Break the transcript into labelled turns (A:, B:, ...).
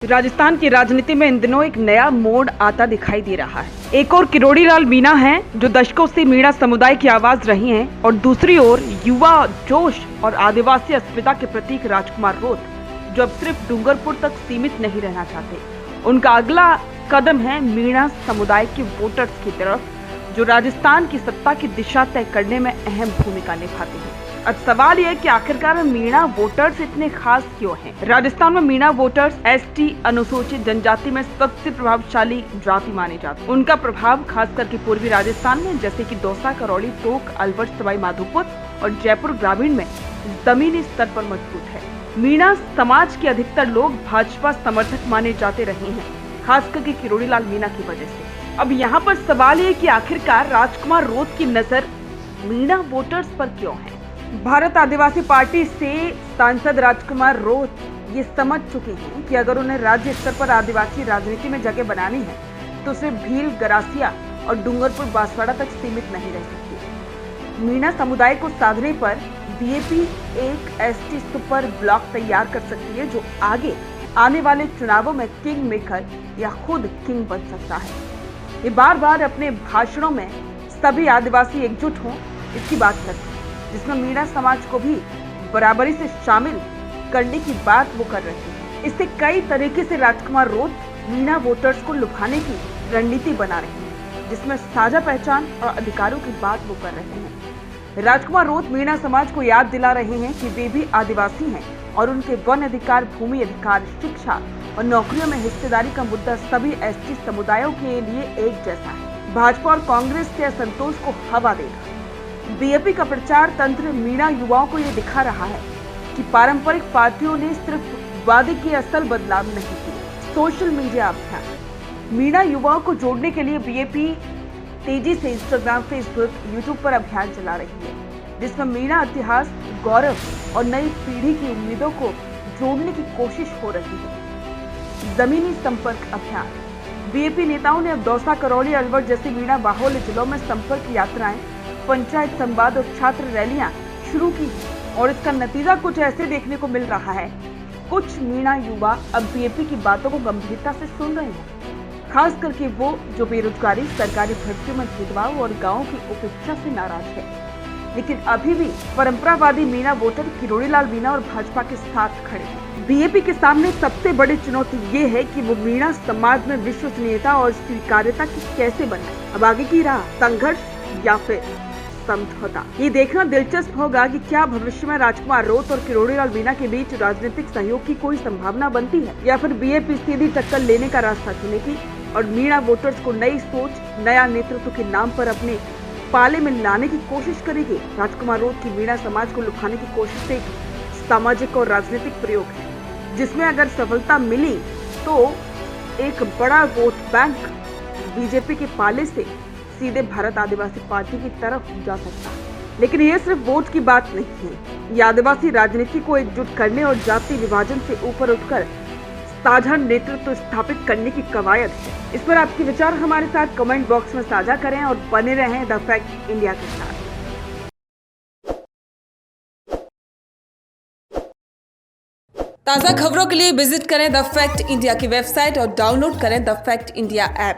A: राजस्थान की राजनीति में इन दिनों एक नया मोड़ आता दिखाई दे रहा है। एक और किरोड़ी लाल मीणा हैं, जो दशकों से मीणा समुदाय की आवाज रही हैं, और दूसरी ओर युवा जोश और आदिवासी अस्मिता के प्रतीक राजकुमार रोत, जो अब सिर्फ डूंगरपुर तक सीमित नहीं रहना चाहते। उनका अगला कदम है मीणा समुदाय के वोटर्स की तरफ, जो राजस्थान की सत्ता की दिशा तय करने में अहम भूमिका निभाते हैं। अब सवाल यह है कि आखिरकार मीणा वोटर्स इतने खास क्यों हैं? राजस्थान में मीणा वोटर्स एसटी अनुसूचित जनजाति में सबसे प्रभावशाली जाति माने जाते हैं। उनका प्रभाव खास करके पूर्वी राजस्थान में, जैसे कि दौसा, करौली, टोंक, अलवर, सवाई माधोपुर और जयपुर ग्रामीण में जमीनी स्तर पर मजबूत है। मीणा समाज के अधिकतर लोग भाजपा समर्थक माने जाते रहे हैं, खास करके किरोड़ी लाल मीणा की वजह से। अब यहाँ पर सवाल ये कि आखिरकार राजकुमार रोत की नजर मीणा वोटर्स पर क्यों है? भारत आदिवासी पार्टी से सांसद राजकुमार रोत ये समझ चुके हैं कि अगर उन्हें राज्य स्तर पर आदिवासी राजनीति में जगह बनानी है तो सिर्फ भील, गरासिया और डूंगरपुर, बांसवाड़ा तक सीमित नहीं रह सकती। मीणा समुदाय को साधने पर बीएपी एक एसटी सुपर ब्लॉक तैयार कर सकती है, जो आगे आने वाले चुनावों में किंग मेकर या खुद किंग बन सकता है। ये बार बार अपने भाषणों में सभी आदिवासी एकजुट हों इसकी बात करते हैं, जिसमें मीणा समाज को भी बराबरी से शामिल करने की बात वो कर रहे हैं। इससे कई तरीके से राजकुमार रोत मीणा वोटर्स को लुभाने की रणनीति बना रहे हैं, जिसमें साझा पहचान और अधिकारों की बात वो कर रहे हैं। राजकुमार रोत मीणा समाज को याद दिला रहे हैं कि वे भी आदिवासी हैं और उनके वन अधिकार, भूमि अधिकार, शिक्षा और नौकरियों में हिस्सेदारी का मुद्दा सभी एसटी समुदायों के लिए एक जैसा है। भाजपा और कांग्रेस के असंतोष को हवा देगा। बीएपी का प्रचार तंत्र मीणा युवाओं को ये दिखा रहा है कि पारंपरिक पार्टियों ने सिर्फ वादे के असल बदलाव नहीं किए। सोशल मीडिया अभियान मीणा युवाओं को जोड़ने के लिए बीएपी तेजी से इंस्टाग्राम, फेसबुक, यूट्यूब पर अभियान चला रही है, जिसमें मीणा इतिहास, गौरव और नई पीढ़ी की उम्मीदों को जोड़ने की कोशिश हो रही है। जमीनी संपर्क अभियान बीएपी नेताओं ने अब दौसा, करौली, अलवर जैसे मीणा बाहुल्य जिलों में संपर्क यात्राएं, पंचायत संवाद और छात्र रैलियां शुरू की और इसका नतीजा कुछ ऐसे देखने को मिल रहा है। कुछ मीणा युवा अब बीएपी की बातों को गंभीरता से सुन रहे हैं, खास करके वो जो बेरोजगारी, सरकारी भर्तियों में भेदभाव और गांवों की उपेक्षा से नाराज है। लेकिन अभी भी परंपरावादी मीणा वोटर किरोड़ी लाल मीणा और भाजपा के साथ खड़े हैं। बीएपी के सामने सबसे बड़ी चुनौती ये है कि वो मीणा समाज में विश्वसनीयता और स्वीकार्यता की कैसे बनाए। अब आगे की राह संघर्ष या फिर समझौता, ये देखना दिलचस्प होगा कि क्या भविष्य में राजकुमार रोत और किरोड़ी लाल मीणा के बीच राजनीतिक सहयोग की कोई संभावना बनती है, या फिर बीएपी सीधी टक्कर लेने का रास्ता चुनेगी और मीणा वोटर्स को नई सोच, नया नेतृत्व के नाम पर अपने पाले में लाने की कोशिश करेगी। राजकुमार रोत की मीणा समाज को लुभाने की कोशिश एक सामाजिक और राजनीतिक प्रयोग है, जिसमें अगर सफलता मिली तो एक बड़ा वोट बैंक बीजेपी के पाले से सीधे भारत आदिवासी पार्टी की तरफ जा सकता है। लेकिन ये सिर्फ वोट की बात नहीं है, ये आदिवासी राजनीति को एकजुट करने और जाति विभाजन से ऊपर उठकर साझा नेतृत्व स्थापित करने की कवायद है। इस पर आपके विचार हमारे साथ कमेंट बॉक्स में साझा करें और बने रहें द फैक्ट इंडिया के साथ।
B: ताज़ा खबरों के लिए विजिट करें द फैक्ट इंडिया की वेबसाइट और डाउनलोड करें द फैक्ट इंडिया ऐप।